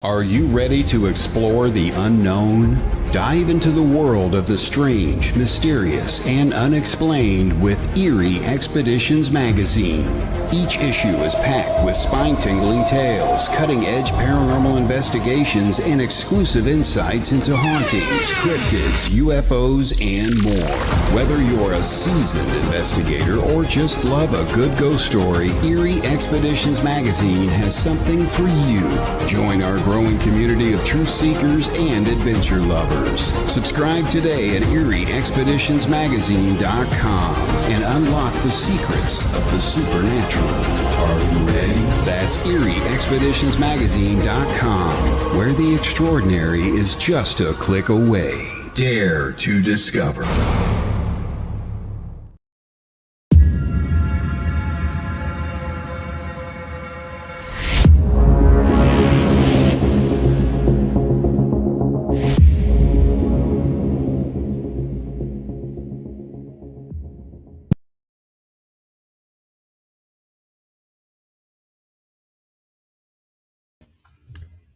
Are you ready to explore the unknown? Dive into the world of the strange, mysterious, and unexplained with Eerie Expeditions magazine. Each issue is packed with spine-tingling tales, cutting-edge paranormal investigations, and exclusive insights into hauntings, cryptids, UFOs, and more. Whether you're a seasoned investigator or just love a good ghost story, Eerie Expeditions magazine has something for you. Join our growing community of truth seekers and adventure lovers. Subscribe today at EerieExpeditionsMagazine.com and unlock the secrets of the supernatural. Are you ready? That's EerieExpeditionsMagazine.com, where the extraordinary is just a click away. Dare to discover.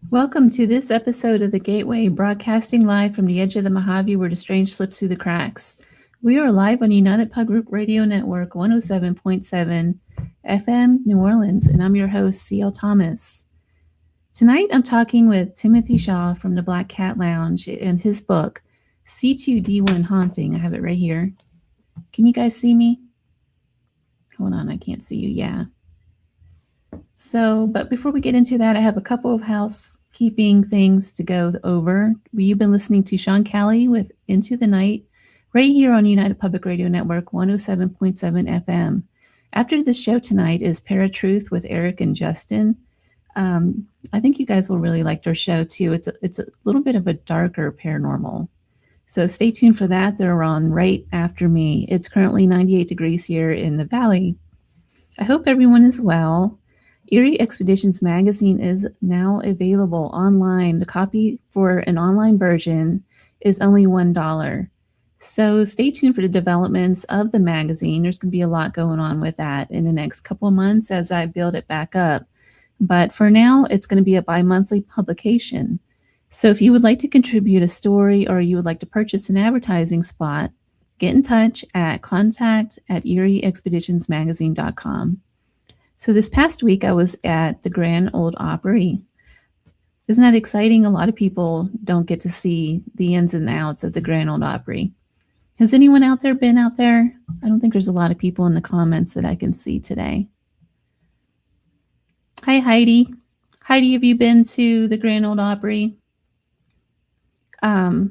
Welcome to this episode of The Gateway, broadcasting live from the edge of the Mojave where the strange slips through the cracks. We are live on United Pub Group Radio Network 107.7 FM New Orleans, and I'm your host, C.L. Thomas. Tonight I'm talking with Timothy Shaw from the Black Cat Lounge and his book, C2D1 Haunting. I have it right here. Can you guys see me? Hold on, I can't see you. Yeah. So, but before we get into that, I have a couple of housekeeping things to go over. You've been listening to Sean Callie with Into the Night right here on United Public Radio Network 107.7 FM. After the show tonight is Paratruth with Eric and Justin. I think you guys will really like their show too. It's a little bit of a darker paranormal. So stay tuned for that. They're on right after me. It's currently 98 degrees here in the valley. I hope everyone is well. Eerie Expeditions magazine is now available online. The copy for an online version is only $1. So stay tuned for the developments of the magazine. There's going to be a lot going on with that in the next couple of months as I build it back up. But for now, it's going to be a bi-monthly publication. So if you would like to contribute a story or you would like to purchase an advertising spot, get in touch at contact@EerieExpeditionsMagazine.com. So this past week, I was at the Grand Ole Opry. Isn't that exciting? A lot of people don't get to see the ins and outs of the Grand Ole Opry. Has anyone out there been out there? I don't think there's a lot of people in the comments that I can see today. Hi, Heidi. Heidi, have you been to the Grand Ole Opry? I've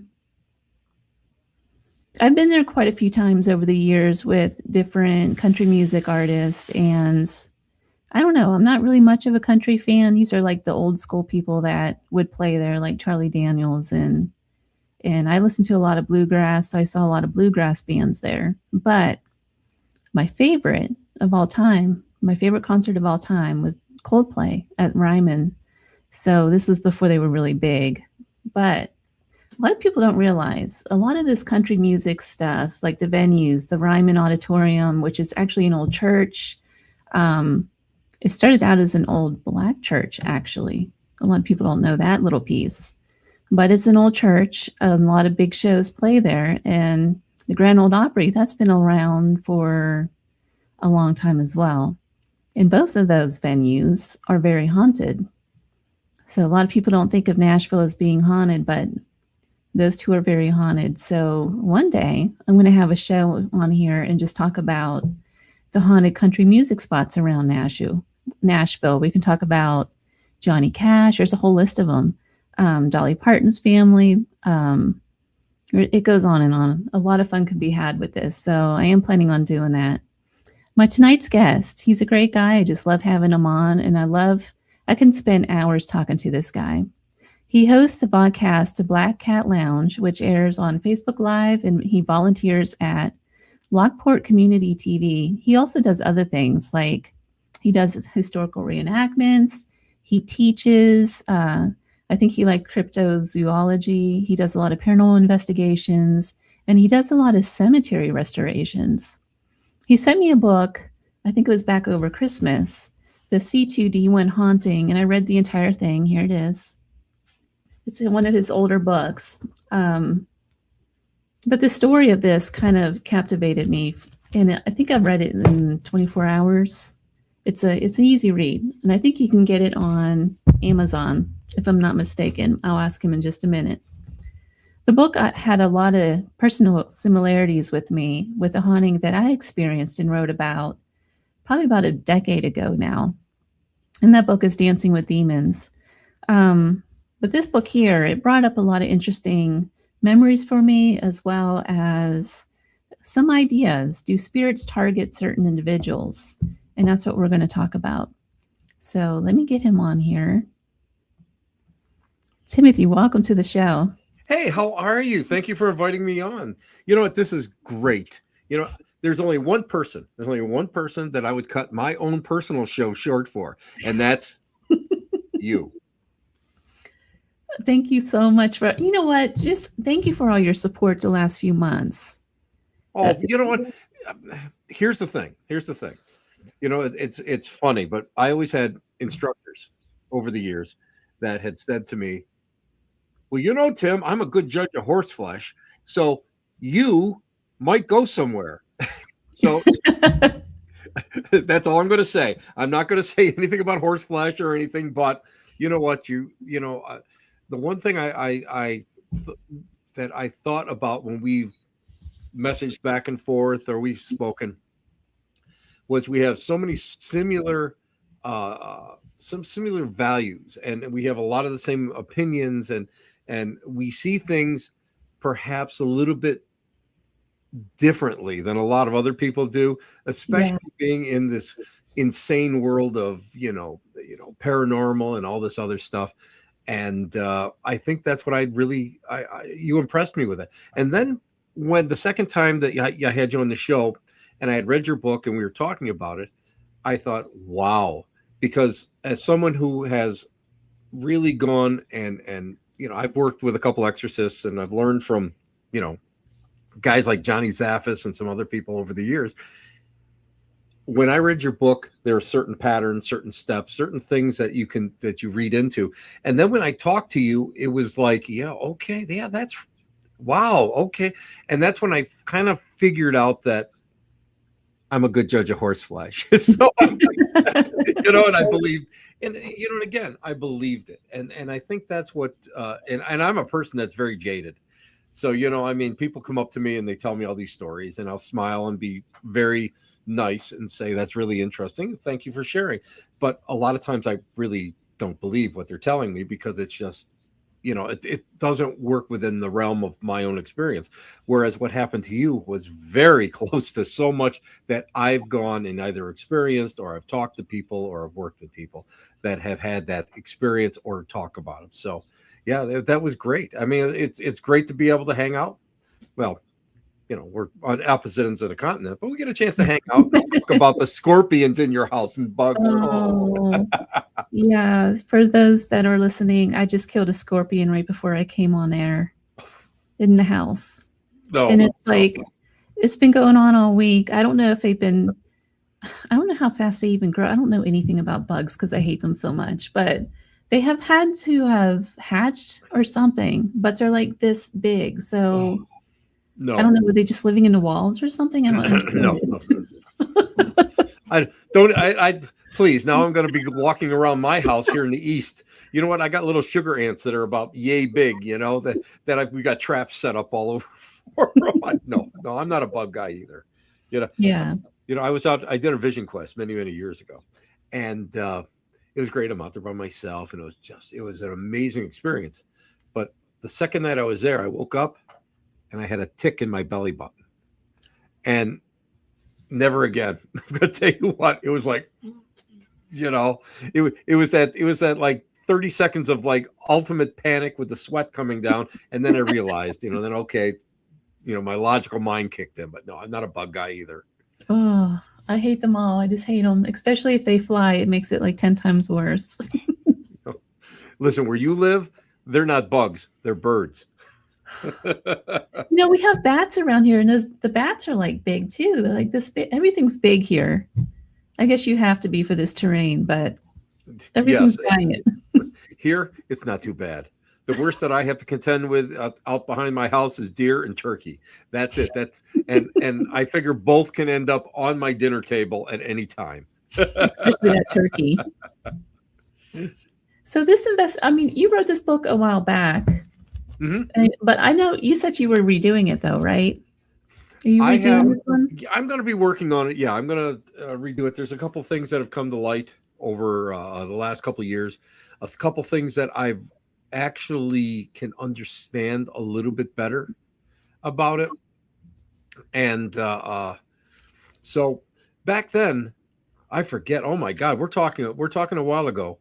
been there quite a few times over the years with different country music artists, and I don't know. I'm not really much of a country fan. These are like the old school people that would play there, like Charlie Daniels, and I listened to a lot of bluegrass, so I saw a lot of bluegrass bands there. But my favorite of all time, my favorite concert of all time was Coldplay at Ryman. So this was before they were really big. But a lot of people don't realize a lot of this country music stuff, like the venues, the Ryman Auditorium, which is actually an old church. It started out as an old black church, actually. A lot of people don't know that little piece. But it's an old church. A lot of big shows play there. And the Grand Ole Opry, that's been around for a long time as well. And both of those venues are very haunted. So a lot of people don't think of Nashville as being haunted, but those two are very haunted. So one day I'm going to have a show on here and just talk about the haunted country music spots around Nashville. We can talk about Johnny Cash. There's a whole list of them. Dolly Parton's family. It goes on and on. A lot of fun could be had with this. So I am planning on doing that. My tonight's guest, he's a great guy. I just love having him on, and I can spend hours talking to this guy. He hosts the podcast, The Black Cat Lounge, which airs on Facebook Live, and he volunteers at Lockport Community TV. He also does other things, like he does historical reenactments. He teaches, I think he likes cryptozoology. He does a lot of paranormal investigations, and he does a lot of cemetery restorations. He sent me a book, I think it was back over Christmas, the C2D1 Haunting, and I read the entire thing. Here it is. It's in one of his older books. But the story of this kind of captivated me, and I think I read it in 24 hours. It's an easy read, and I think you can get it on Amazon, if I'm not mistaken. I'll ask him in just a minute. The book had a lot of personal similarities with me, with a haunting that I experienced and wrote about probably about a decade ago now. And that book is Dancing with Demons. But this book here, it brought up a lot of interesting memories for me, as well as some ideas. Do spirits target certain individuals? And that's what we're going to talk about. So let me get him on here. Timothy, welcome to the show. Hey, how are you? Thank you for inviting me on. You know what? This is great. You know, there's only one person that I would cut my own personal show short for, and that's you. Thank you so much for, you know what? Just thank you for all your support the last few months. Oh, you know what? Here's the thing. You know, it's funny, but I always had instructors over the years that had said to me, well, you know, Tim, I'm a good judge of horse flesh, so you might go somewhere. So that's all I'm going to say. I'm not going to say anything about horse flesh or anything, but you know what? The one thing that I thought about when we've messaged back and forth or we've spoken was we have so many similar values, and we have a lot of the same opinions, and we see things perhaps a little bit differently than a lot of other people do, especially being in this insane world of paranormal and all this other stuff. And I think that's what you impressed me with it. And then when the second time that I had you on the show and I had read your book and we were talking about it, I thought, wow, because as someone who has really gone and I've worked with a couple exorcists and I've learned from, guys like Johnny Zaffis and some other people over the years. When I read your book, there are certain patterns, certain steps, certain things that you read into. And then when I talked to you, it was like, that's wow. Okay. And that's when I kind of figured out that I'm a good judge of horse flesh. So, and I believed, and again, I believed it. And I think that's what, and I'm a person that's very jaded. So, people come up to me and they tell me all these stories and I'll smile and be very nice and say, that's really interesting. Thank you for sharing. But a lot of times I really don't believe what they're telling me because it's just, it doesn't work within the realm of my own experience. Whereas what happened to you was very close to so much that I've gone and either experienced or I've talked to people or I've worked with people that have had that experience or talk about it. So yeah, that was great. I mean, it's great to be able to hang out. Well, we're on opposite ends of the continent, but we get a chance to hang out and talk about the scorpions in your house and bugs. Oh, yeah. For those that are listening, I just killed a scorpion right before I came on air in the house. And it's it's been going on all week. I don't know if I don't know how fast they even grow. I don't know anything about bugs because I hate them so much, but they have had to have hatched or something, but they're like this big. So no, I don't know. Were they just living in the walls or something? I don't understand. No. Please. Now I'm going to be walking around my house here in the East. You know what? I got little sugar ants that are about yay big, we got traps set up all over. No, I'm not a bug guy either. Yeah. I did a vision quest many, many years ago, and it was great. I'm out there by myself, and it was an amazing experience. But the second night I was there, I woke up and I had a tick in my belly button, and never again. I'm going to tell you what, it was like, it was that like 30 seconds of like ultimate panic with the sweat coming down. And then I realized, my logical mind kicked in, but no, I'm not a bug guy either. Oh, I hate them all. I just hate them, especially if they fly. It makes it like 10 times worse. Listen, where you live, they're not bugs, they're birds. We have bats around here, and the bats are like big too. They're like this big. Everything's big here. I guess you have to be for this terrain, but everything's giant. Here, it's not too bad. The worst that I have to contend with out behind my house is deer and turkey. That's it. And I figure both can end up on my dinner table at any time. Especially that turkey. So you wrote this book a while back, but I know you said you were redoing it though, right? Are you redoing this one? I'm going to be working on it. Yeah, I'm going to redo it. There's a couple things that have come to light over the last couple of years. A couple things that I've actually can understand a little bit better about it. And so back then, I forget. Oh my God, we're talking a while ago.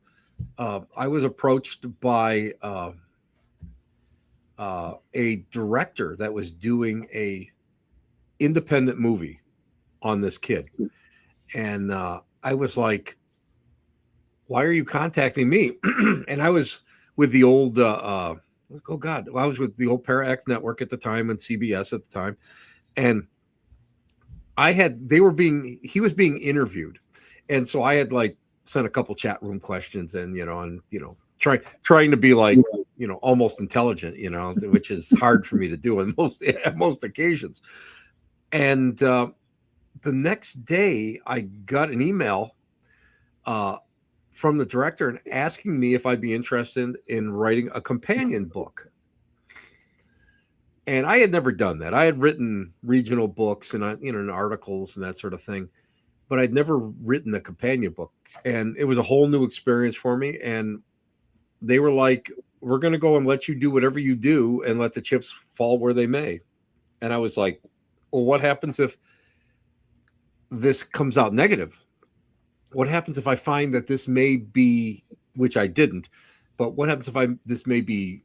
I was approached by a director that was doing a independent movie on this kid, and I was like, "Why are you contacting me?" And I was with the old I was with the old Parax network at the time and CBS at the time, and he was being interviewed, and so I had like sent a couple chat room questions and trying to be like almost intelligent, which is hard for me to do on most occasions. And the next day I got an email from the director and asking me if I'd be interested in writing a companion book. And I had never done that. I had written regional books and and articles and that sort of thing, but I'd never written a companion book. And it was a whole new experience for me. And they were like, "We're going to go and let you do whatever you do and let the chips fall where they may." And I was like, "Well, what happens if this comes out negative? What happens if I find that this may be," which I didn't, but what happens if this may be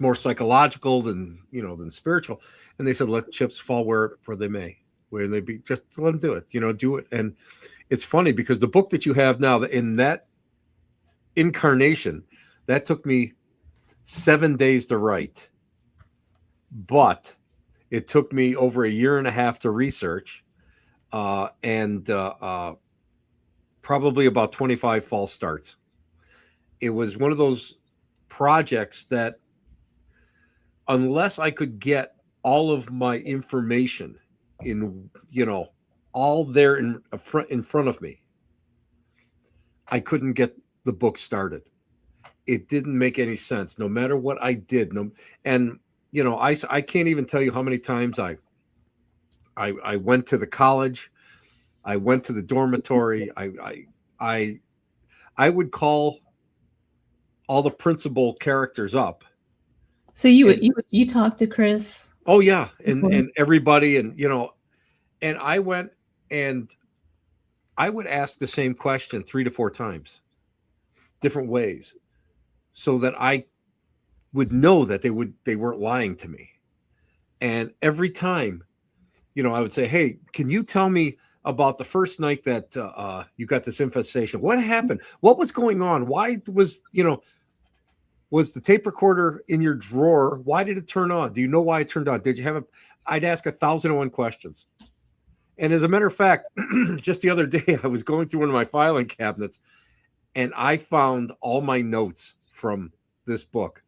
more psychological than spiritual? And they said, "Let chips fall where they may, where they be, just let them do it, do it." And it's funny because the book that you have now, in that incarnation, that took me 7 days to write, but it took me over a year and a half to research, and probably about 25 false starts. It was one of those projects that, unless I could get all of my information all there in front of me, I couldn't get the book started. It didn't make any sense, no matter what I did. I can't even tell you how many times I went to the college, I went to the dormitory. I would call all the principal characters up. So you talked to Chris? Oh yeah, and everybody, and I went and I would ask the same question 3 to 4 times, different ways, so that I would know that they weren't lying to me. And every time, I would say, "Hey, can you tell me about the first night that you got this infestation? What happened? What was going on? Why was the tape recorder in your drawer? Why did it turn on? Do you know why it turned on? Did you have I'd ask 1,001 questions. And as a matter of fact, just the other day, I was going through one of my filing cabinets and I found all my notes from this book.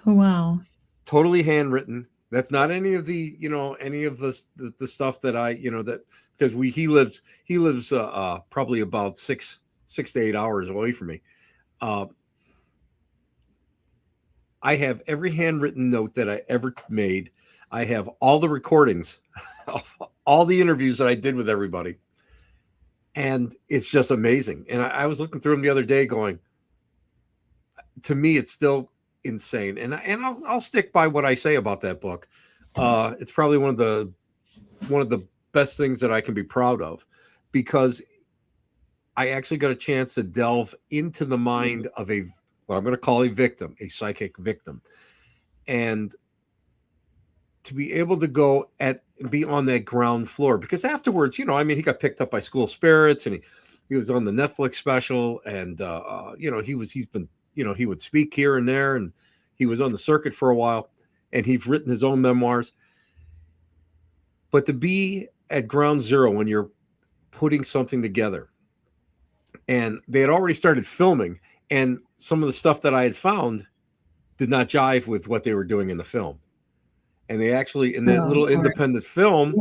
Oh, wow. Totally handwritten. That's not any of the, any of the stuff that because he lives probably about 6 to 8 hours away from me. I have every handwritten note that I ever made. I have all the recordings of all the interviews that I did with everybody. And it's just amazing. And I was looking through them the other day going, to me, it's still insane. And I'll stick by what I say about that book. It's probably one of the best things that I can be proud of, because I actually got a chance to delve into the mind of what I'm going to call a victim, a psychic victim. And to be able to go be on that ground floor, because afterwards, he got picked up by school spirits and he was on the Netflix special, and he would speak here and there, and he was on the circuit for a while, and he's written his own memoirs. But to be at ground zero when you're putting something together, and they had already started filming, and some of the stuff that I had found did not jive with what they were doing in the film. And they actually, in that little independent film,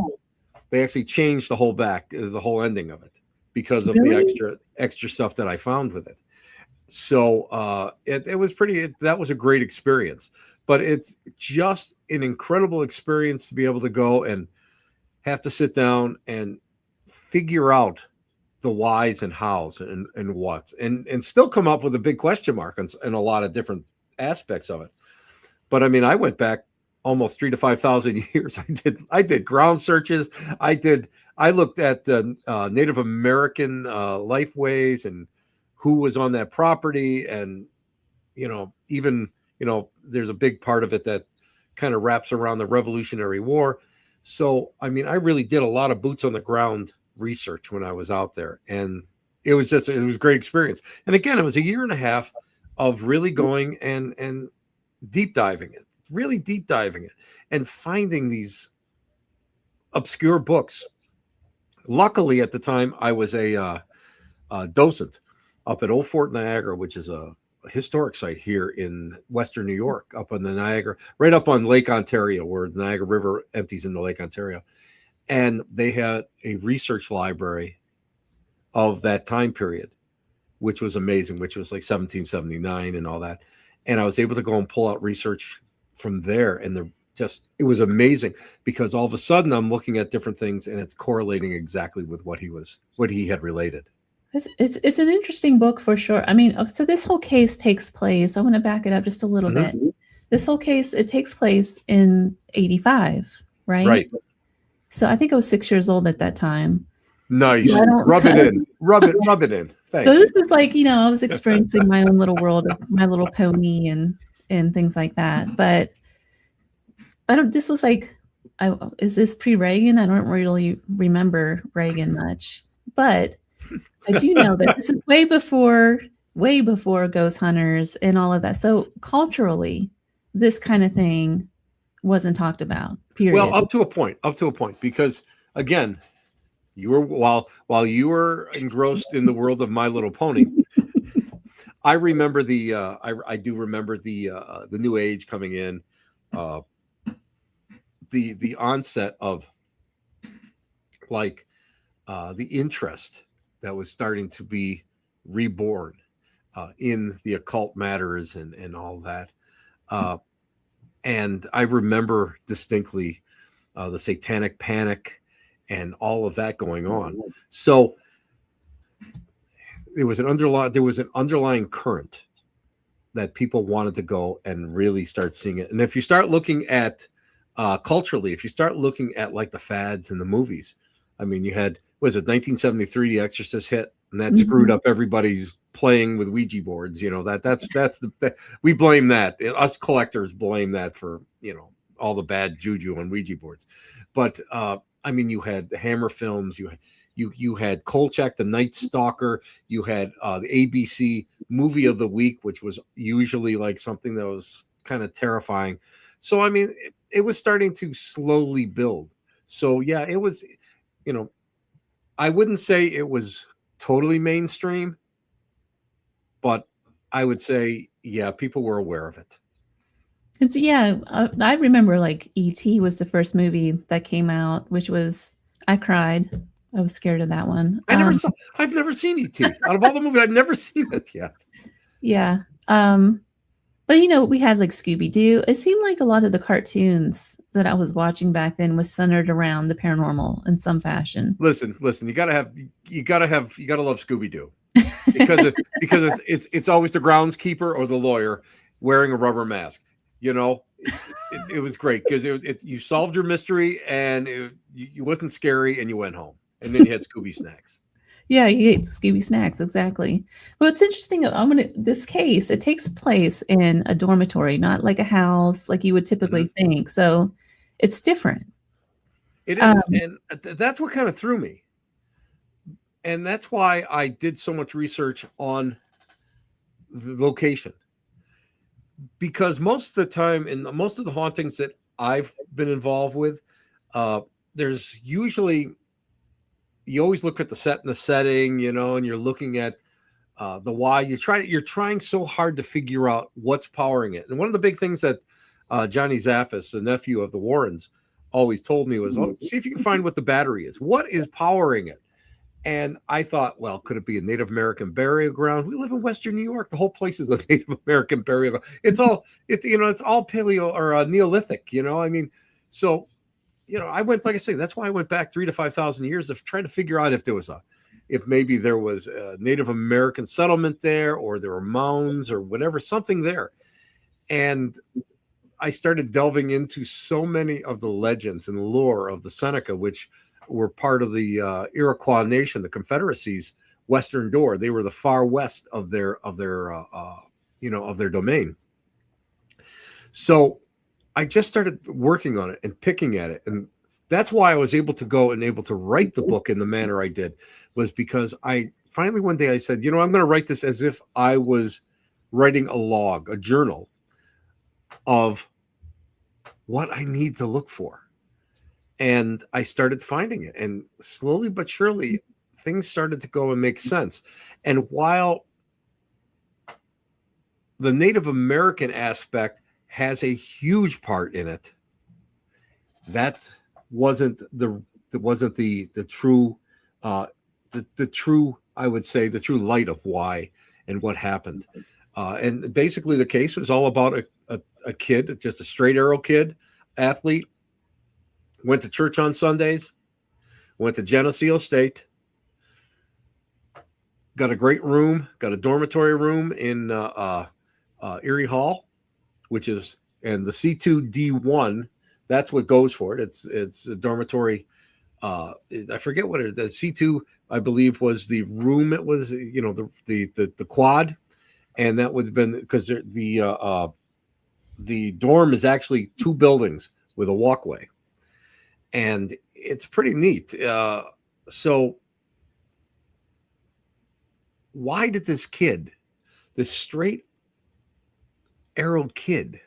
they actually changed the whole ending of it because of the extra stuff that I found with it. So it was that was a great experience. But it's just an incredible experience to be able to go and have to sit down and figure out the whys and hows and whats, and still come up with a big question mark in a lot of different aspects of it. But I mean, I went back almost 3,000 to 5,000 years. I did ground searches. I looked at Native American lifeways and who was on that property, and even there's a big part of it that kind of wraps around the Revolutionary War. So I mean, I really did a lot of boots on the ground research when I was out there, and it was a great experience. And again, it was a year and a half of really going and deep diving it and finding these obscure books. Luckily, at the time, I was a docent up at Old Fort Niagara, which is a historic site here in Western New York, up on the Niagara, right up on Lake Ontario, where the Niagara River empties into Lake Ontario. And they had a research library of that time period, which was amazing, which was like 1779 and all that. And I was able to go and pull out research from there. And it was amazing, because all of a sudden I'm looking at different things and it's correlating exactly with what he had related. It's an interesting book for sure. I mean, so this whole case takes place, I want to back it up just a little bit. This whole case, it takes place in 85, right? Right. So I think I was 6 years old at that time. Nice. Rub it in. Rub it in. Thanks. So this is like, I was experiencing my own little world of My Little Pony and things like that. But this was like, is this pre-Reagan? I don't really remember Reagan much, but I do know that this is way before ghost hunters and all of that. So culturally, this kind of thing wasn't talked about, period. Well, up to a point, because again, you were while you were engrossed in the world of My Little Pony, I remember I do remember the New Age coming in, the onset of like the interest that was starting to be reborn in the occult matters and all that. And I remember distinctly the satanic panic and all of that going on. So there was an underlying current that people wanted to go and really start seeing it. And if you start looking at culturally, if you start looking at like the fads and the movies, I mean, you had, was it 1973, The Exorcist hit, and that screwed up everybody's playing with Ouija boards. We blame that. Us collectors blame that for, all the bad juju on Ouija boards. But I mean, you had the Hammer films, you had Kolchak, the Night Stalker, you had the ABC movie of the week, which was usually like something that was kind of terrifying. So I mean, it was starting to slowly build. So yeah, it was, I wouldn't say it was totally mainstream, but I would say, yeah, people were aware of it. I remember like E.T. was the first movie that came out, which was, I cried. I was scared of that one. I've never seen E.T. Out of all the movies, I've never seen it yet. Yeah. But we had like Scooby-Doo. It seemed like a lot of the cartoons that I was watching back then was centered around the paranormal in some fashion. Listen, you gotta love Scooby-Doo because it's always the groundskeeper or the lawyer wearing a rubber mask. It was great because you solved your mystery and you wasn't scary and you went home, and then you had Scooby snacks. Yeah, you ate Scooby snacks, exactly. Well, it's interesting. This case, it takes place in a dormitory, not like a house like you would typically think. So it's different. It is, and that's what kind of threw me. And that's why I did so much research on the location. Because most of the time, in most of the hauntings that I've been involved with, there's usually, you always look at the set and the setting, and you're looking at the why. You're trying so hard to figure out what's powering it. And one of the big things that Johnny Zaffis, the nephew of the Warrens, always told me was, see if you can find what the battery is. What is powering it? And I thought, well, could it be a Native American burial ground? We live in Western New York. The whole place is a Native American burial ground. It's all paleo or Neolithic, I mean, so, I went, like I say, that's why I went back 3,000 to 5,000 years of trying to figure out if maybe there was a Native American settlement there, or there were mounds or whatever, something there. And I started delving into so many of the legends and lore of the Seneca, which were part of the Iroquois Nation, the Confederacy's western door. They were the far west of their domain. So I just started working on it and picking at it. And that's why I was able to go and able to write the book in the manner I did, was because I finally one day I said, I'm going to write this as if I was writing a log, a journal of what I need to look for. And I started finding it, and slowly but surely things started to go and make sense. And while the Native American aspect has a huge part in it, that wasn't the true I would say the true light of why and what happened. And basically the case was all about a kid, just a straight arrow kid, athlete, went to church on Sundays, went to Geneseo State, got a great room, got a dormitory room in Erie Hall, which is, and the C2D1, that's what goes for it. It's a dormitory. I forget what it is. The C2, I believe, was the room. It was, the quad, and that would have been because the dorm is actually two buildings with a walkway, and it's pretty neat. So why did this kid, this straight arrowed kid,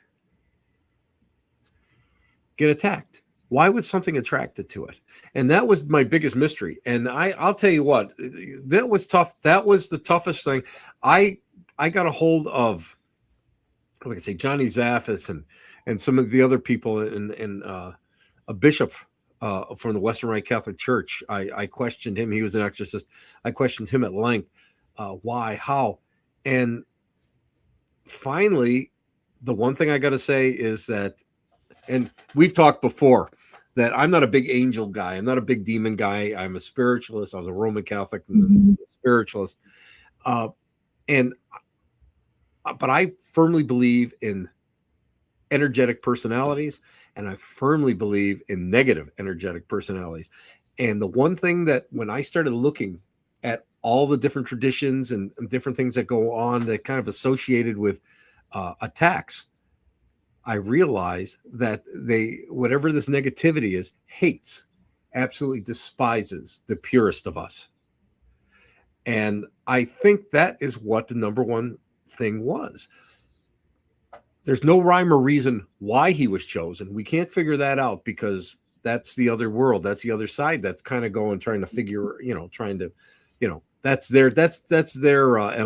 get attacked? Why would something attracted to it? And that was my biggest mystery. And I'll tell you what, that was tough. That was the toughest thing. I got a hold of, like I say, Johnny Zaffis and some of the other people, and a bishop from the Western Rite Catholic Church. I questioned him. He was an exorcist. I questioned him at length. Why, how? And finally, the one thing I got to say is that, and we've talked before, that I'm not a big angel guy. I'm not a big demon guy. I'm a spiritualist. I was a Roman Catholic and a spiritualist. But I firmly believe in energetic personalities, and I firmly believe in negative energetic personalities. And the one thing that when I started looking at all the different traditions and different things that go on that kind of associated with attacks, I realized that whatever this negativity is, hates, absolutely despises the purest of us. And I think that is what the number one thing was. There's no rhyme or reason why he was chosen. We can't figure that out, because that's the other world. That's the other side. That's kind of trying to figure, that's their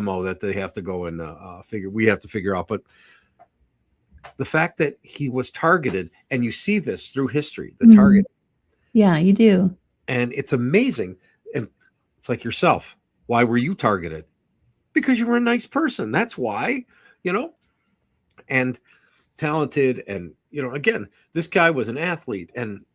MO that they have to go and figure. We have to figure out. But the fact that he was targeted, and you see this through history, the target. Yeah, you do. And it's amazing. And it's like yourself. Why were you targeted? Because you were a nice person. That's why, and talented. And, again, this guy was an athlete. And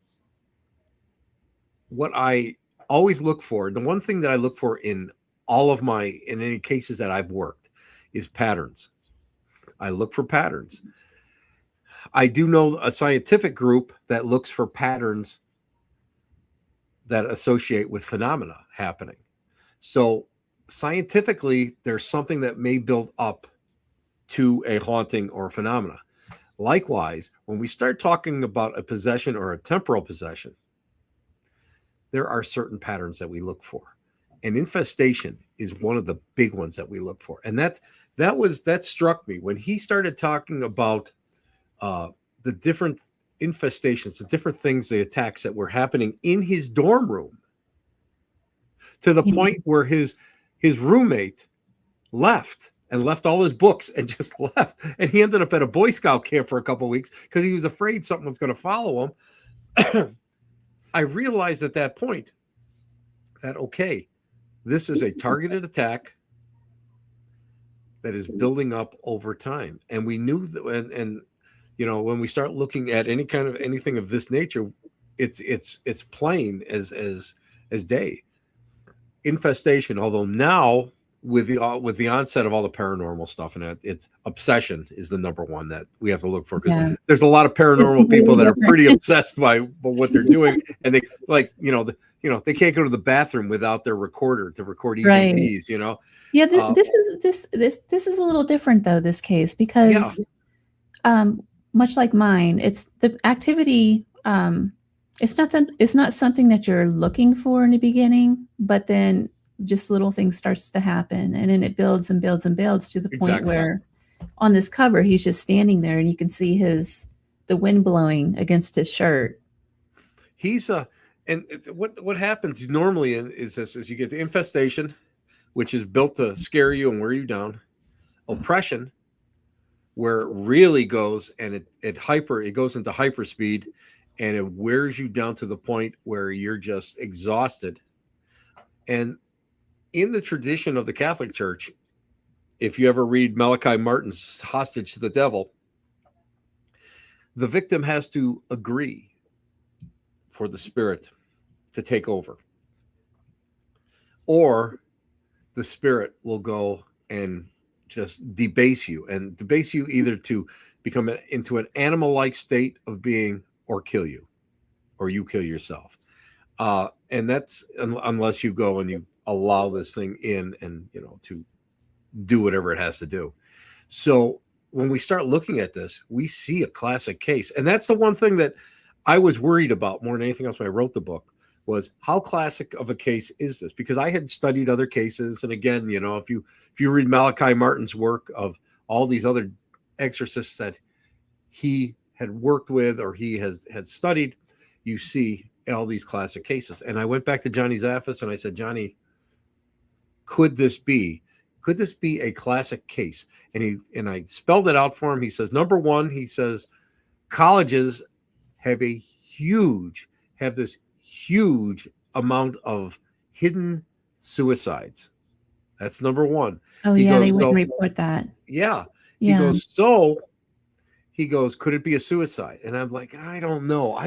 what I always look for, the one thing that I look for in any cases that I've worked, is patterns. I look for patterns. I do know a scientific group that looks for patterns that associate with phenomena happening. So scientifically, there's something that may build up to a haunting or a phenomena. Likewise, when we start talking about a possession or a temporal possession, there are certain patterns that we look for. And infestation is one of the big ones that we look for. And that struck me when he started talking about the different infestations, the different things, the attacks that were happening in his dorm room, to the point where his roommate left all his books and just left. And he ended up at a Boy Scout camp for a couple of weeks because he was afraid something was going to follow him. I realized at that point that, okay, this is a targeted attack that is building up over time. And we knew that, and you know, when we start looking at any kind of anything of this nature, it's plain as day. Infestation, although now with the onset of all the paranormal stuff and it's obsession is the number one that we have to look for, because there's a lot of paranormal people that are pretty obsessed by what they're doing, and they like they can't go to the bathroom without their recorder to record EVPs, you know. Yeah, this is a little different though, this case, because much like mine, it's the activity. It's not something that you're looking for in the beginning, but then just little things starts to happen, and then it builds and builds and builds to the point where on this cover he's just standing there and you can see the wind blowing against his shirt. He's and what happens normally is this: is you get the infestation, which is built to scare you and wear you down. Oppression, where it really goes and it goes into hyperspeed and it wears you down to the point where you're just exhausted. And in the tradition of the Catholic Church, if you ever read Malachi Martin's Hostage to the Devil, the victim has to agree for the spirit to take over, or the spirit will go and just debase you either to become into an animal-like state of being, or kill you, or you kill yourself. And that's unless you go and you allow this thing in and, to do whatever it has to do. So when we start looking at this, we see a classic case. And that's the one thing that I was worried about more than anything else when I wrote the book, was how classic of a case is this? Because I had studied other cases. And again, if you read Malachi Martin's work of all these other exorcists that he had worked with or he had studied, you see all these classic cases. And I went back to Johnny Zaffis and I said, Johnny, could this be a classic case? And I spelled it out for him. He says, number one, he says, colleges have this huge amount of hidden suicides. That's number one. Oh, they wouldn't report that. Yeah. He goes, could it be a suicide? And I'm like, I don't know.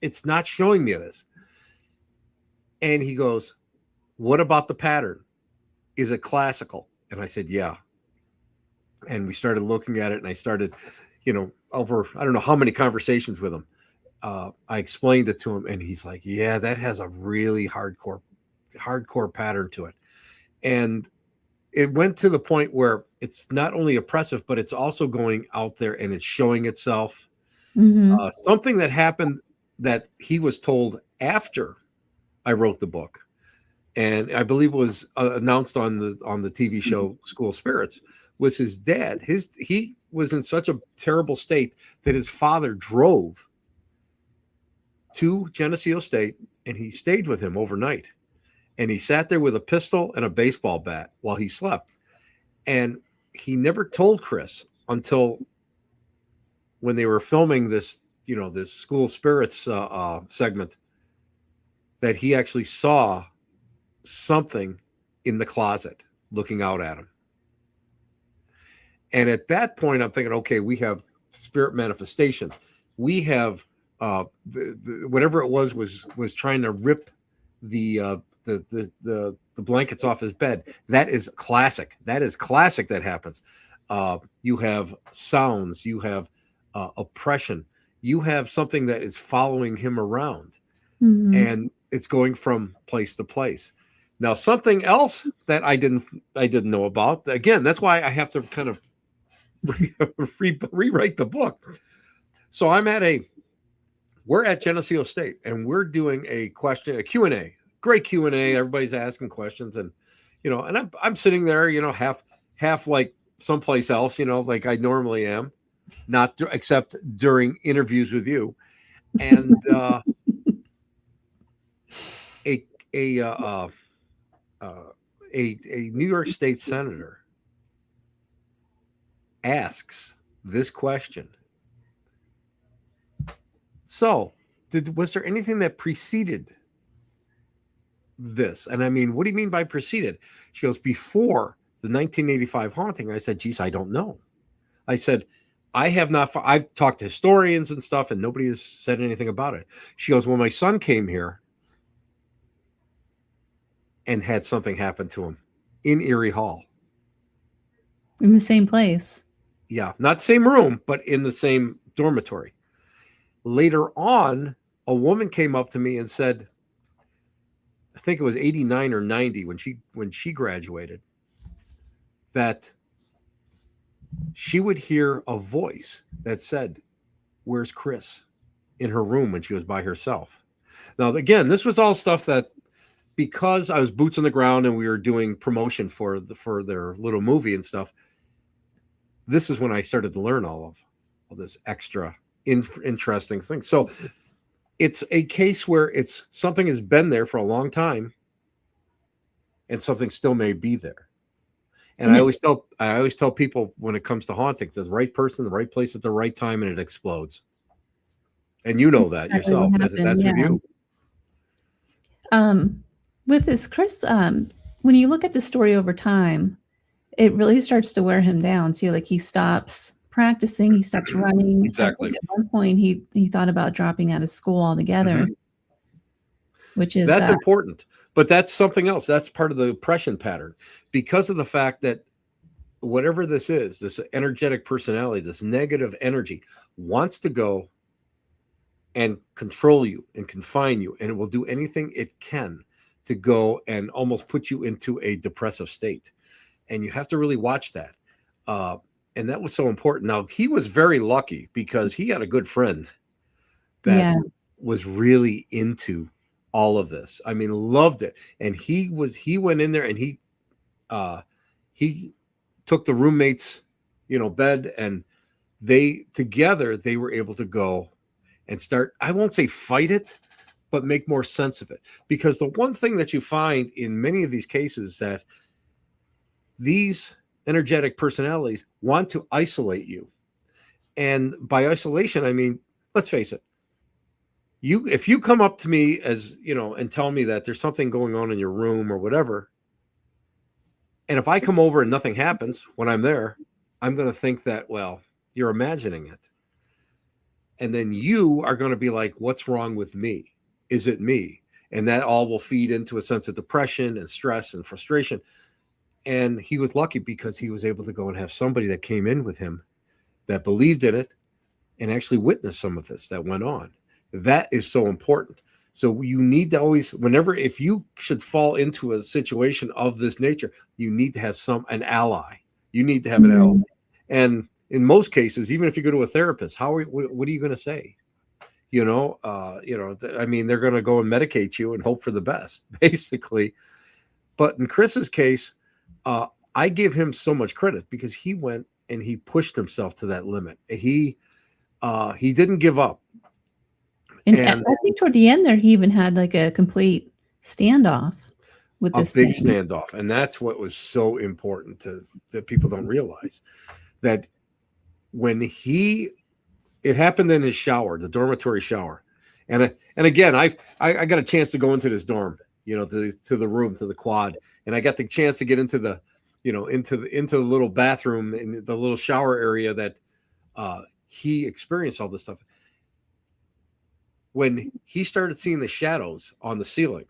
It's not showing me this. And he goes, what about the pattern? Is it classical? And I said, yeah. And we started looking at it, and I started, over, I don't know how many conversations with him. I explained it to him, and he's like, yeah, that has a really hardcore pattern to it. And it went to the point where it's not only oppressive, but it's also going out there and it's showing itself. Mm-hmm. Something that happened that he was told after I wrote the book, and I believe was announced on the TV show School Spirits, was his dad. He was in such a terrible state that his father drove to Geneseo State, and he stayed with him overnight. And he sat there with a pistol and a baseball bat while he slept. And he never told Chris until when they were filming this, this School Spirits segment, that he actually saw something in the closet looking out at him. And at that point, I'm thinking, okay, we have spirit manifestations. We have whatever it was trying to rip the blankets off his bed. That is classic. That happens. You have sounds, you have oppression, you have something that is following him around, and it's going from place to place. Now, something else that I didn't know about, again, that's why I have to kind of rewrite the book. So we're at Geneseo State, and we're doing a Q&A. Great Q&A. Everybody's asking questions, and and I'm sitting there, half like someplace else, like I normally am, not except during interviews with you, and a New York State senator asks this question. So, was there anything that preceded this? And I mean, what do you mean by preceded? She goes, before the 1985 haunting. I said, geez, I don't know. I said, I've talked to historians and stuff, and nobody has said anything about it. She goes, well, my son came here and had something happen to him in Erie Hall. In the same place. Yeah, not same room, but in the same dormitory. Later on, a woman came up to me and said, I think it was 89 or 90 when she graduated, that she would hear a voice that said, where's Chris, in her room when she was by herself. Now, again, this was all stuff that, because I was boots on the ground and we were doing promotion for their little movie and stuff, this is when I started to learn all this extra interesting thing. So it's a case where something has been there for a long time and something still may be there. And I always tell people, when it comes to hauntings, there's the right person, the right place at the right time, and it explodes. And you know that yourself. That's with you. With this Chris, when you look at the story over time, it really starts to wear him down. So like he stops practicing, he stops running. Exactly. At one point, he thought about dropping out of school altogether, which is that's important. But that's something else. That's part of the oppression pattern, because of the fact that whatever this is, this energetic personality, this negative energy, wants to go and control you and confine you, and it will do anything it can to go and almost put you into a depressive state. And you have to really watch that. And that was so important. Now, he was very lucky because he had a good friend that was really into all of this. I mean, loved it. And he went in there and he took the roommate's, bed, and they were able to go and start, I won't say fight it, but make more sense of it. Because the one thing that you find in many of these cases is that these energetic personalities want to isolate you. And by isolation, I mean, let's face it, if you come up to me and tell me that there's something going on in your room or whatever, and if I come over and nothing happens when I'm there, I'm going to think that, well, you're imagining it. And then you are going to be like, what's wrong with me? Is it me? And that all will feed into a sense of depression and stress and frustration. And he was lucky because he was able to go and have somebody that came in with him that believed in it and actually witnessed some of this that went on. That is so important. So you need to always, if you should fall into a situation of this nature, you need to have an ally. You need to have an ally. And in most cases, even if you go to a therapist, what are you going to say? I mean, they're going to go and medicate you and hope for the best, basically. But in Chris's case, I give him so much credit because he went and he pushed himself to that limit. He didn't give up. And I think toward the end there, he even had like a complete standoff with this big standoff. And that's what was so important that people don't realize, that when it happened in his shower, the dormitory shower. And again, I got a chance to go into this dorm, to the room, to the quad. And I got the chance to get into the, into the little bathroom in the little shower area that he experienced all this stuff. When he started seeing the shadows on the ceiling,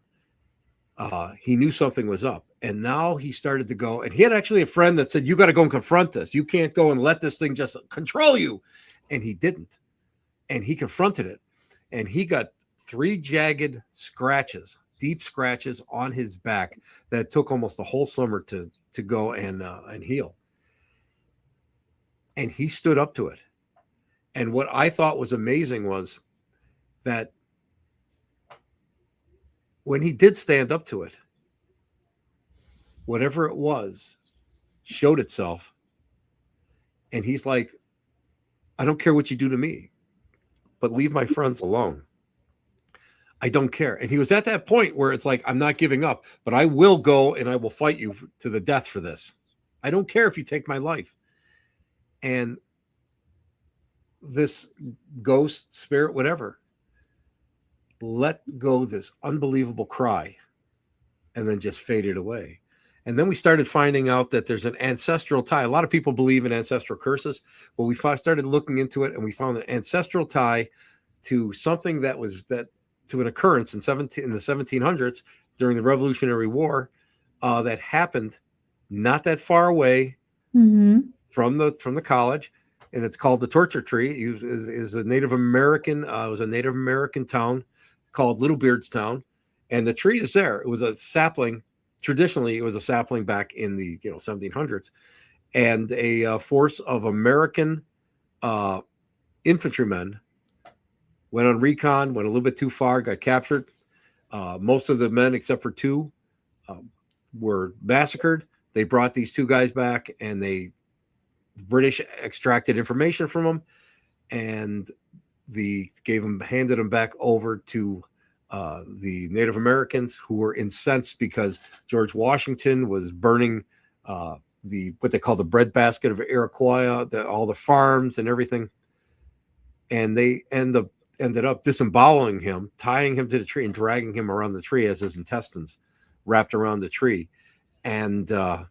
he knew something was up. And now he started to go, and he had actually a friend that said, you got to go and confront this. You can't go and let this thing just control you. And he didn't. And he confronted it. And he got 3 jagged scratches, deep scratches on his back that took almost a whole summer to go and heal. And he stood up to it. And what I thought was amazing was that when he did stand up to it, whatever it was showed itself. And he's like, I don't care what you do to me, but leave my friends alone. I don't care. And he was at that point where it's like, I'm not giving up, but I will go and I will fight you to the death for this. I don't care if you take my life. And this ghost, spirit, whatever, let go this unbelievable cry and then just faded away. And then we started finding out that there's an ancestral tie. A lot of people believe in ancestral curses. Well, we started looking into it, and we found an ancestral tie to something that was to an occurrence in the 1700s during the Revolutionary War that happened not that far away from the college, and it's called the Torture Tree. It is a Native American. It was a Native American town called Little Beardstown, and the tree is there. It was a sapling. Traditionally, it was a sapling back in the 1700s, and a force of American infantrymen went on recon, went a little bit too far, got captured. Most of the men, except for two, were massacred. They brought these two guys back, and the British extracted information from them, and handed them back over to the Native Americans, who were incensed because George Washington was burning what they call the breadbasket of Iroquois, all the farms and everything, and they ended up disemboweling him, tying him to the tree, and dragging him around the tree as his intestines wrapped around the tree, and and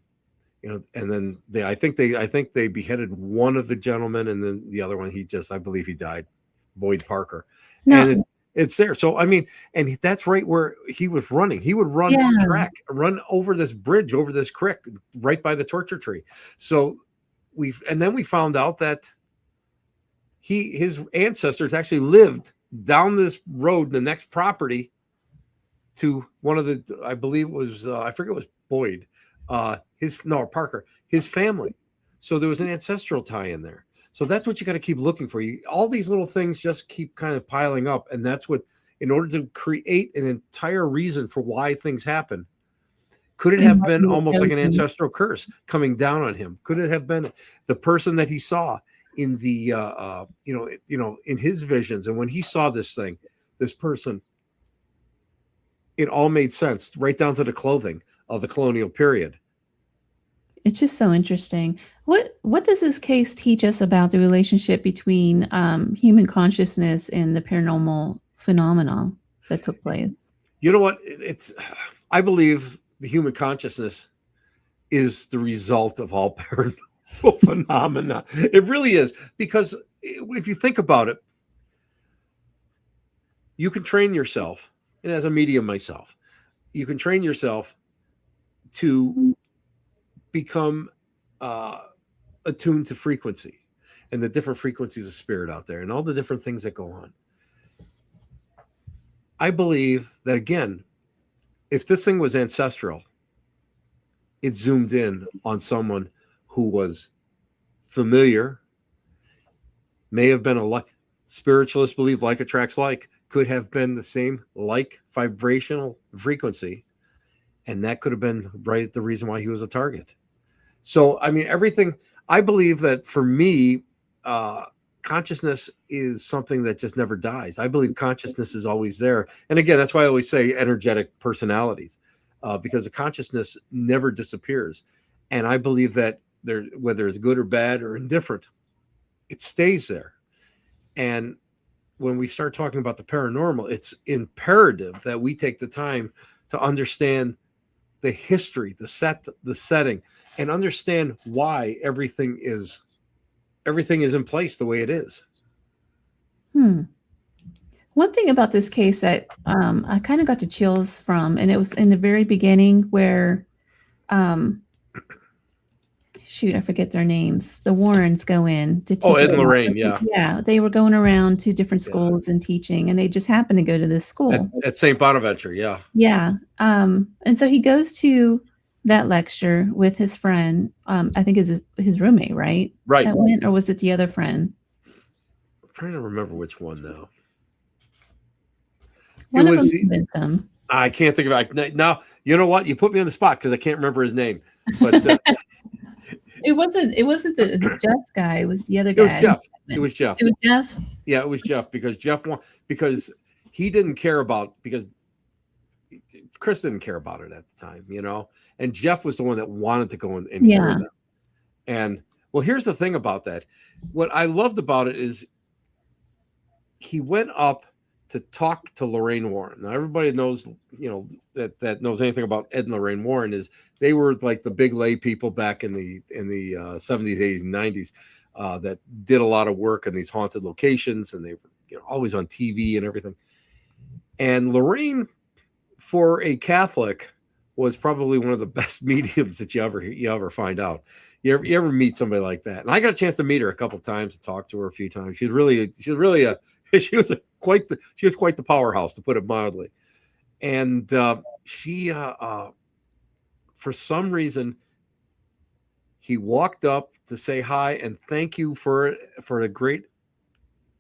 then I think they beheaded one of the gentlemen, and then the other one, I believe he died, Boyd Parker. No. And it's there. So, I mean, and that's right where he was running. He would run track, run over this bridge, over this creek, right by the Torture Tree. So then we found out that his ancestors actually lived down this road, the next property to one of the, I believe it was, I forget it was Boyd, Parker, his family. So there was an ancestral tie in there. So that's what you got to keep looking for. All these little things just keep kind of piling up. And that's what, in order to create an entire reason for why things happen, could it have been almost like an ancestral curse coming down on him? Could it have been the person that he saw in the, in his visions? And when he saw this person, it all made sense, right down to the clothing of the colonial period. It's just so interesting. What does this case teach us about the relationship between human consciousness and the paranormal phenomena that took place? You know what? I believe the human consciousness is the result of all paranormal phenomena. It really is, because if you think about it, you can train yourself, and as a medium myself, you can train yourself to become attuned to frequency and the different frequencies of spirit out there and all the different things that go on. I believe that, again, if this thing was ancestral, it zoomed in on someone who was familiar, may have been a spiritualist believe like attracts like, could have been the same like vibrational frequency, and that could have been the reason why he was a target. So, I mean, everything, I believe that for me, consciousness is something that just never dies. I believe consciousness is always there. And again, that's why I always say energetic personalities, because the consciousness never disappears. And I believe that whether it's good or bad or indifferent, it stays there. And when we start talking about the paranormal, it's imperative that we take the time to understand the history, the setting, and understand why everything is in place the way it is. One thing about this case that I kind of got the chills from, and it was in the very beginning where, I forget their names. The Warrens go in to teach. Oh, Ed and Lorraine, yeah. Yeah, they were going around to different schools and teaching, and they just happened to go to this school. At St. Bonaventure, yeah. Yeah. And so he goes to that lecture with his friend, I think is his roommate, right? Right. That went, or was it the other friend? I'm trying to remember which one now. One of them convinced them. I can't think of it. Now, you know what? You put me on the spot because I can't remember his name. But It wasn't the Jeff guy. It was the other guy. It was Jeff. It was Jeff. Yeah, it was Jeff because he didn't care about, because Chris didn't care about it at the time, you know, and Jeff was the one that wanted to go and hear them. And well, here's the thing about that. What I loved about it is he went up to talk to Lorraine Warren. Now, everybody knows, you know, that knows anything about Ed and Lorraine Warren is they were like the big lay people back in the 70s, 80s, and 90s that did a lot of work in these haunted locations, and they were, you know, always on TV and everything. And Lorraine, for a Catholic, was probably one of the best mediums that you ever find out. You ever meet somebody like that? And I got a chance to meet her a couple of times, to talk to her a few times. She was quite the powerhouse, to put it mildly. And she for some reason, he walked up to say hi and thank you for the great,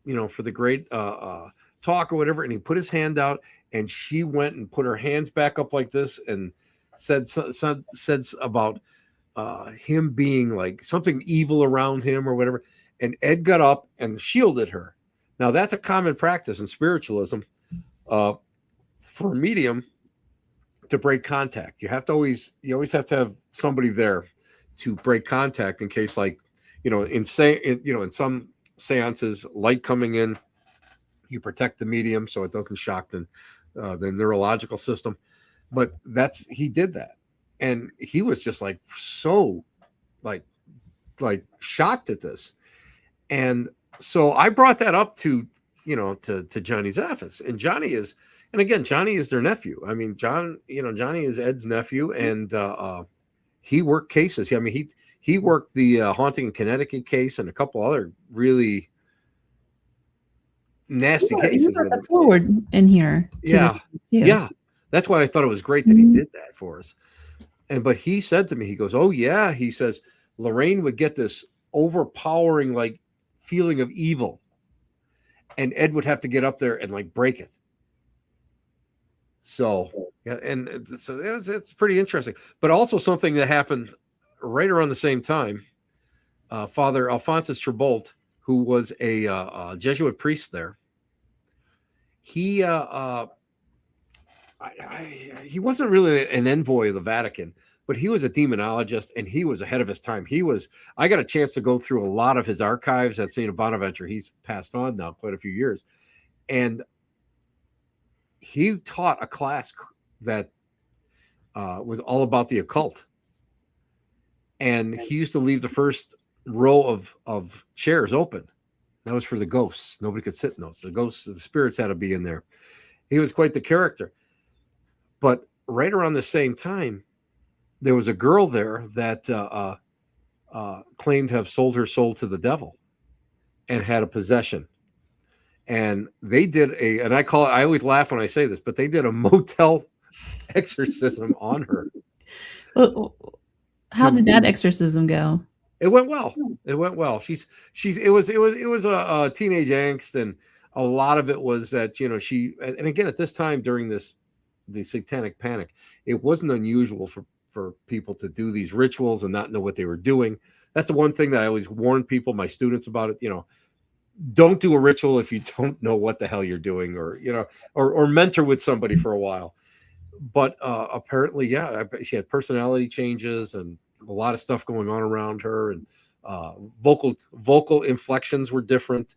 you know, for the great talk or whatever. And he put his hand out, and she went and put her hands back up like this and said about him being like something evil around him or whatever. And Ed got up and shielded her. Now, that's a common practice in spiritualism for a medium to break contact. You always have to have somebody there to break contact in case, like, you know, in some seances, light coming in, you protect the medium so it doesn't shock the neurological system. But he did that, and he was just like so like shocked at this. And so I brought that up to Johnny Zaffis, and Johnny is their nephew. I mean, Johnny is Ed's nephew, and he worked cases. I mean, he worked the haunting in Connecticut case and a couple other really nasty cases. You brought that forward in here. Yeah. That's why I thought it was great that he did that for us. But he said to me, he goes, "Oh yeah," he says, Lorraine would get this overpowering like feeling of evil, and Ed would have to get up there and like break it. So yeah, and so it's pretty interesting. But also something that happened right around the same time, Father Alphonsus Trabolt, who was a Jesuit priest there, he wasn't really an envoy of the Vatican, but he was a demonologist, and he was ahead of his time. I got a chance to go through a lot of his archives at St. Bonaventure. He's passed on now quite a few years. And he taught a class that was all about the occult. And he used to leave the first row of chairs open. That was for the ghosts. Nobody could sit in those. The ghosts, the spirits had to be in there. He was quite the character. But right around the same time, there was a girl there that claimed to have sold her soul to the devil and had a possession. And they did and I always laugh when I say this, but they did a motel exorcism on her. Well, how did that exorcism go? It went well. It went well. It was a teenage angst, and a lot of it was that, you know, and again, at this time during the satanic panic, it wasn't unusual for people to do these rituals and not know what they were doing. That's the one thing that I always warn people, my students, about it. You know, don't do a ritual if you don't know what the hell you're doing, or, you know, or mentor with somebody for a while. But apparently, yeah, she had personality changes and a lot of stuff going on around her, and vocal inflections were different,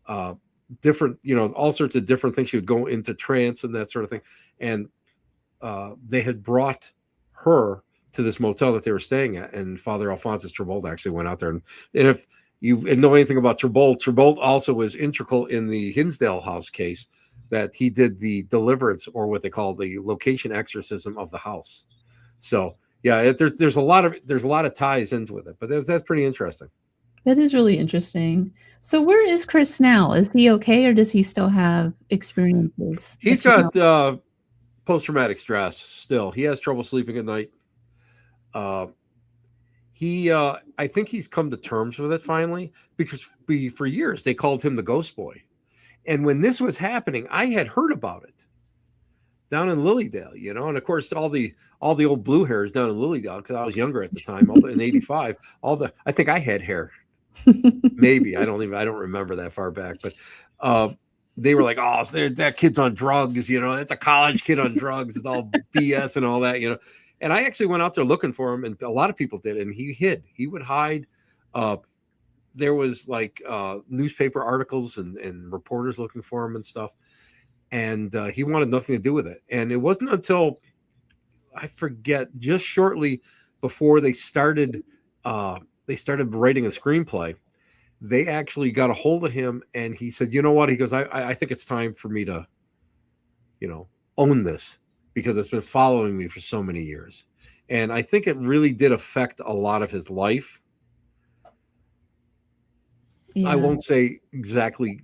you know, all sorts of different things. She would go into trance and that sort of thing. And they had brought her to this motel that they were staying at, and Father Alphonsus Trabolt actually went out there. And if you know anything about Trabolt also was integral in the Hinsdale House case, that he did the deliverance, or what they call the location exorcism of the house. So yeah, there's a lot of ties into it, but that's pretty interesting. That is really interesting. So where is Chris now? Is he okay, or does he still have experiences? He's got post-traumatic stress still. He has trouble sleeping at night. I think he's come to terms with it finally, because for years they called him the Ghost Boy. And when this was happening, I had heard about it down in Lilydale, you know, and of course all the old blue hairs down in Lilydale, because I was younger at the time, in '85. I think I had hair, maybe I don't remember that far back, but they were like, oh, that kid's on drugs, it's a college kid on drugs. It's all BS and all that, And I actually went out there looking for him, and a lot of people did, and he would hide. There was like newspaper articles and reporters looking for him and stuff. And he wanted nothing to do with it. And it wasn't until, I forget, just shortly before they started writing a screenplay, they actually got a hold of him, and he said, you know what? He goes, I think it's time for me to, own this, because it's been following me for so many years. And I think it really did affect a lot of his life. Yeah. I won't say exactly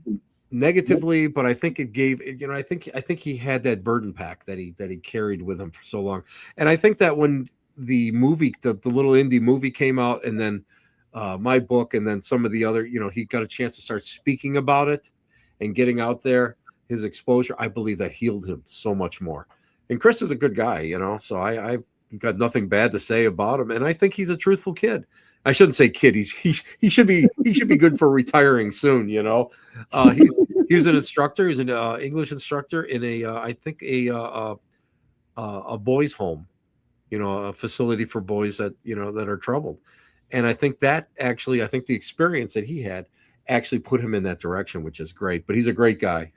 negatively, but I think it gave, I think he had that burden pack that he carried with him for so long. And I think that when the movie, the little indie movie came out, and then my book, and then some of the other, he got a chance to start speaking about it and getting out there, his exposure, I believe that healed him so much more. And Chris is a good guy, so I've got nothing bad to say about him. And I think he's a truthful kid. I shouldn't say kid. He should be good for retiring soon. He was an instructor. He's an English instructor in I think a boys' home, a facility for boys that that are troubled. And I think the experience that he had actually put him in that direction, which is great. But he's a great guy.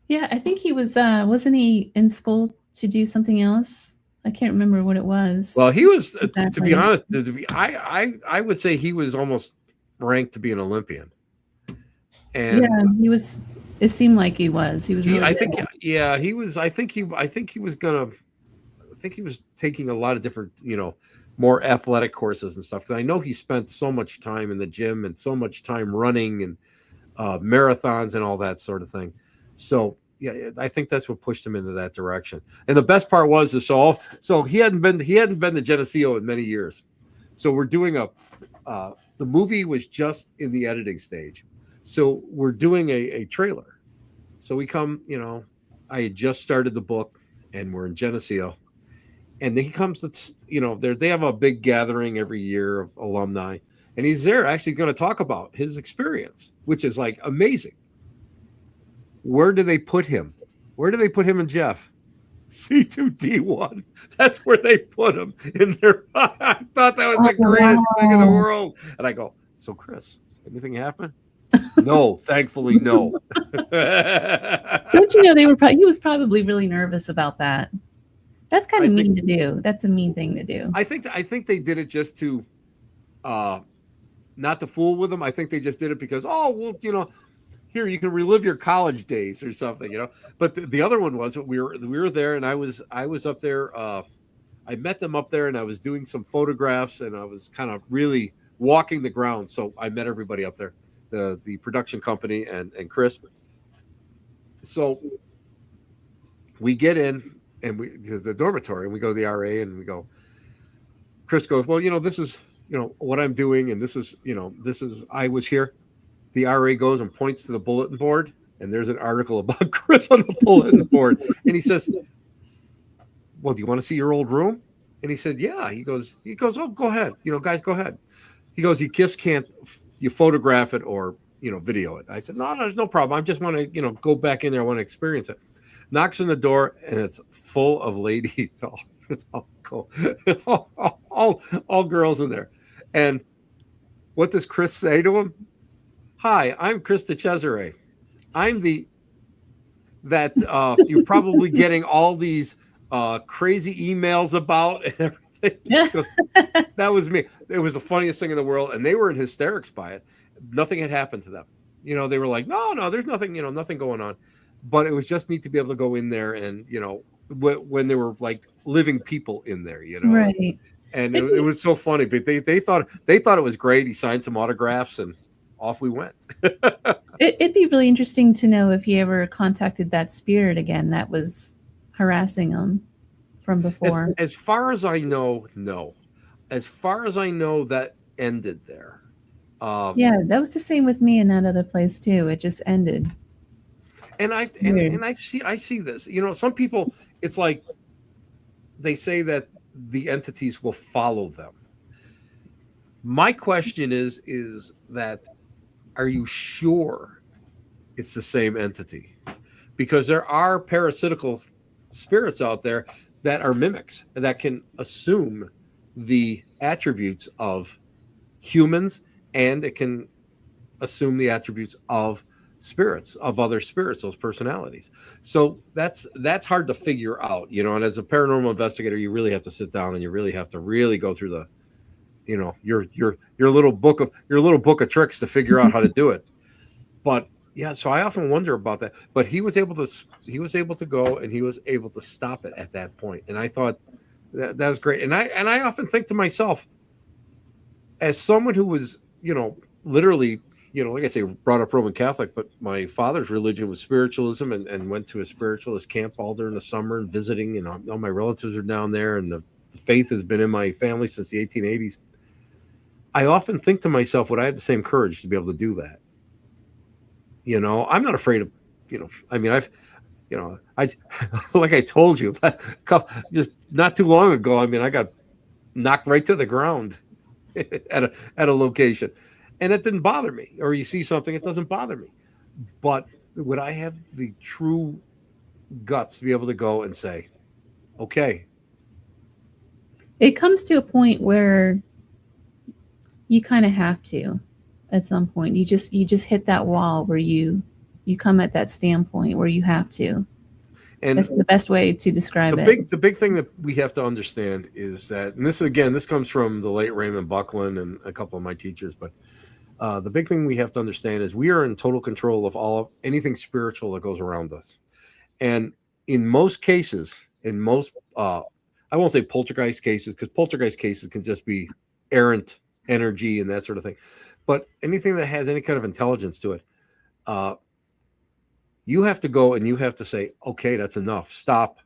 Yeah, I think he was. Wasn't he in school to do something else? I can't remember what it was. Well, he was, exactly. To be honest, I would say he was almost ranked to be an Olympian. And yeah, he was. It seemed like he was. He was. Really he was. I think he was taking a lot of different, more athletic courses and stuff. Because I know he spent so much time in the gym and so much time running and marathons and all that sort of thing. So. Yeah, I think that's what pushed him into that direction. And the best part was so he hadn't been to Geneseo in many years. So we're doing the movie was just in the editing stage. So we're doing a trailer. So we come, I had just started the book, and we're in Geneseo. And then he comes to, they have a big gathering every year of alumni. And he's there actually going to talk about his experience, which is like amazing. Where do they put him? Where do they put him and Jeff? C2D1. That's where they put him in there. I thought that was the greatest thing in the world. And I go, so Chris, anything happen? No, thankfully, no. Don't you know he was probably really nervous about that. That's kind of mean to do. That's a mean thing to do. I think they did it just to not to fool with him. I think they just did it because, here you can relive your college days or something, But the other one was we were there, and I was up there. I met them up there, and I was doing some photographs, and I was kind of really walking the ground. So I met everybody up there, the production company and Chris. So we get in and we to the dormitory, and we go to the RA, and we go. Chris goes, well, this is what I'm doing, and this is I was here. The RA goes and points to the bulletin board, and there's an article about Chris on the bulletin board. And he says, well, do you want to see your old room? And he said, yeah. He goes, oh, go ahead. Guys, go ahead. He goes, you just can't, you photograph it or, video it. I said, no, there's no problem. I just want to, go back in there. I want to experience it. Knocks on the door, and it's full of ladies. It's all cool. all girls in there. And what does Chris say to him? Hi, I'm Chris DeCesare. I'm you're probably getting all these crazy emails about and everything. That was me. It was the funniest thing in the world, and they were in hysterics by it. Nothing had happened to them. They were like, no, there's nothing, nothing going on. But it was just neat to be able to go in there and, when there were like living people in there, Right. And it was so funny. But they thought it was great. He signed some autographs and off we went. It'd be really interesting to know if he ever contacted that spirit again that was harassing him from before. As far as I know, no. As far as I know, that ended there. Yeah, that was the same with me in that other place too. It just ended. And I see this. Some people, it's like they say that the entities will follow them. My question is that, are you sure it's the same entity, because there are parasitical spirits out there that are mimics that can assume the attributes of humans, and it can assume the attributes of spirits, of other spirits, those personalities. So that's hard to figure out, you know. And as a paranormal investigator, you really have to sit down and you really have to really go through the, you know, your little book of tricks to figure out how to do it. But yeah, so I often wonder about that. But he was able to go, and he was able to stop it at that point. And I thought that was great. And I often think to myself, as someone who was, you know, literally, you know, like I say, brought up Roman Catholic, but my father's religion was spiritualism, and went to a spiritualist camp all during the summer and visiting, and all my relatives are down there, and the faith has been in my family since the 1880s. I often think to myself, would I have the same courage to be able to do that? You know, I'm not afraid of, you know, I mean, I like I told you, just not too long ago, I mean, I got knocked right to the ground at a location, and it didn't bother me. Or you see something, it doesn't bother me. But would I have the true guts to be able to go and say, okay? It comes to a point where you kind of have to. At some point, you just hit that wall where you come at that standpoint where you have to. And that's the best way to describe it. The big thing that we have to understand is that, and this comes from the late Raymond Buckland and a couple of my teachers, but the big thing we have to understand is we are in total control of anything spiritual that goes around us. And in most cases, I won't say poltergeist cases, because poltergeist cases can just be errant energy and that sort of thing. But anything that has any kind of intelligence to it, you have to go and you have to say, okay, that's enough. Stop.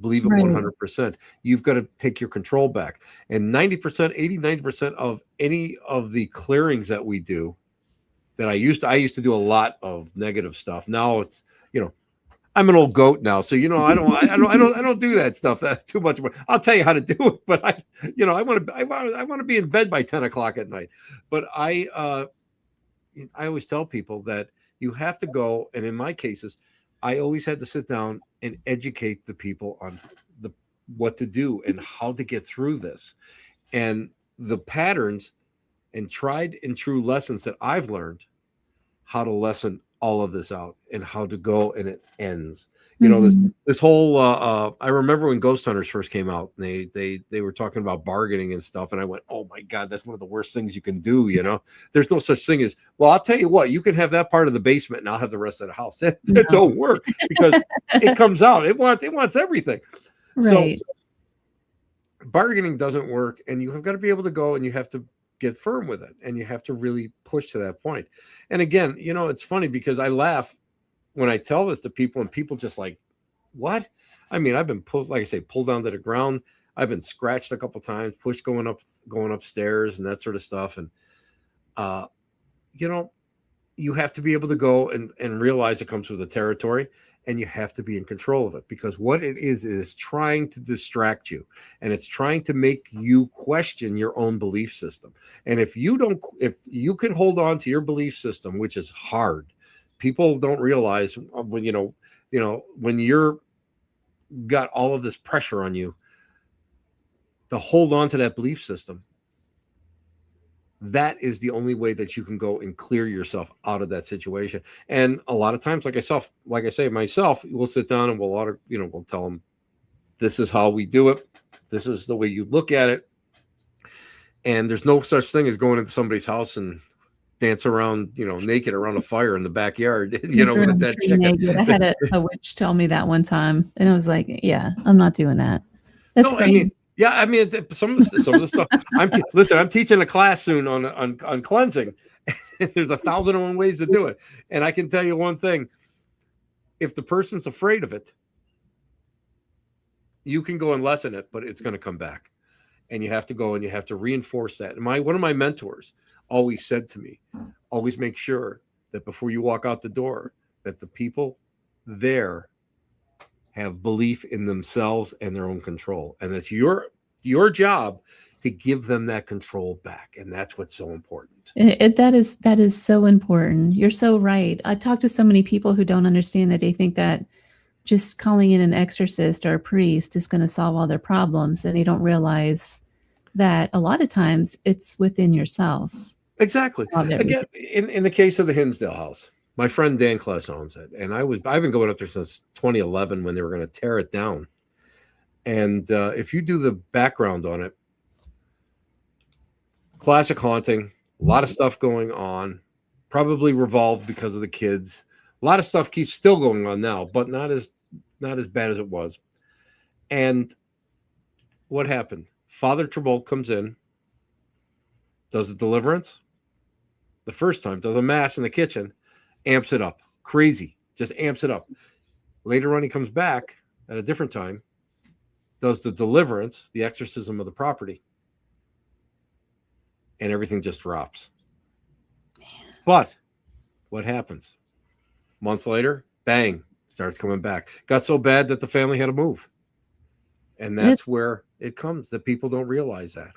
Believe it 100%. You've got to take your control back. And 90% of any of the clearings that we do, that I used to do a lot of negative stuff. Now it's, you know, I'm an old goat now, so you know I don't do that stuff that too much. I'll tell you how to do it, but I want to be in bed by 10 o'clock at night. But I always tell people that you have to go, and in my cases, I always had to sit down and educate the people on what to do and how to get through this, and the patterns and tried and true lessons that I've learned, how to lessen all of this out and how to go, and it ends. You know, this whole I remember when Ghost Hunters first came out, and they were talking about bargaining and stuff, and I went, oh my God, that's one of the worst things you can do. You know, there's no such thing as, well, I'll tell you what, you can have that part of the basement and I'll have the rest of the house. That don't work, because it comes out, it wants everything. Right. So bargaining doesn't work, and you have got to be able to go and you have to get firm with it, and you have to really push to that point. And again, you know, it's funny because I laugh when I tell this to people, and people just like, what? I mean, I've been pulled, like I say, pulled down to the ground. I've been scratched a couple times, pushed going upstairs and that sort of stuff. And, you know, you have to be able to go and realize it comes with the territory, and you have to be in control of it, because what it is trying to distract you, and it's trying to make you question your own belief system. And if you can hold on to your belief system, which is hard, people don't realize when, when you're got all of this pressure on you to hold on to that belief system, that is the only way that you can go and clear yourself out of that situation. And a lot of times, like I say myself, we'll sit down and we'll tell them, this is how we do it. This is the way you look at it. And there's no such thing as going into somebody's house and dance around, naked around a fire in the backyard, with a dead chicken. I had a witch tell me that one time, and I was like, yeah, I'm not doing that. That's crazy. I mean, some of the stuff. I'm teaching a class soon on cleansing. There's 1,001 ways to do it, and I can tell you one thing: if the person's afraid of it, you can go and lessen it, but it's going to come back, and you have to go and you have to reinforce that. And one of my mentors always said to me, always make sure that before you walk out the door, that the people there have belief in themselves and their own control. And it's your job to give them that control back. And that's what's so important. That is so important. You're so right. I talk to so many people who don't understand that. They think that just calling in an exorcist or a priest is going to solve all their problems. And they don't realize that a lot of times it's within yourself. Exactly. Again, in the case of the Hinsdale house, my friend Dan Kless owns it. And I've been going up there since 2011 when they were going to tear it down. And if you do the background on it, classic haunting, a lot of stuff going on, probably revolved because of the kids. A lot of stuff keeps still going on now, but not as bad as it was. And what happened? Father Trabolt comes in, does a deliverance. The first time, does a mass in the kitchen, amps it up. Crazy, just amps it up. Later on, he comes back at a different time, does the deliverance, the exorcism of the property, and everything just drops. Man. But what happens? Months later, bang, starts coming back. Got so bad that the family had to move. And that's where it comes, that people don't realize that.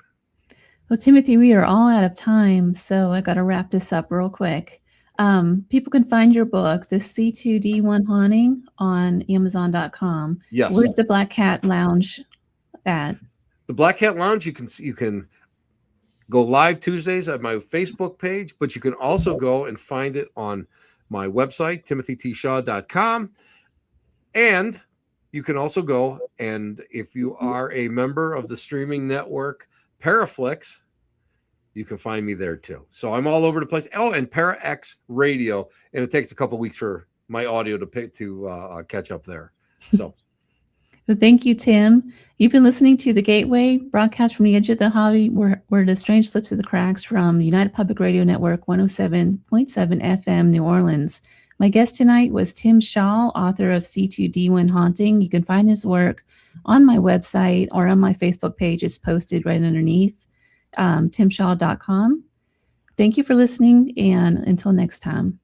Well, Timothy, we are all out of time, so I got to wrap this up real quick. People can find your book, the C2D1 Haunting, on Amazon.com. Yes. Where's the Black Cat Lounge at? The Black Cat Lounge, you can go live Tuesdays at my Facebook page, but you can also go and find it on my website, timothytshaw.com. And you can also go, and if you are a member of the streaming network Paraflix, you can find me there too. So I'm all over the place. Oh, and ParaX Radio, and it takes a couple weeks for my audio to catch up there. So, well, thank you, Tim. You've been listening to The Gateway, broadcast from the edge of the hobby, where the strange slips of the cracks, from United Public Radio Network 107.7 FM, New Orleans. My guest tonight was Tim Shaw, author of C2D1 Haunting. You can find his work on my website or on my Facebook page. It's posted right underneath, timshaw.com. Thank you for listening, and until next time.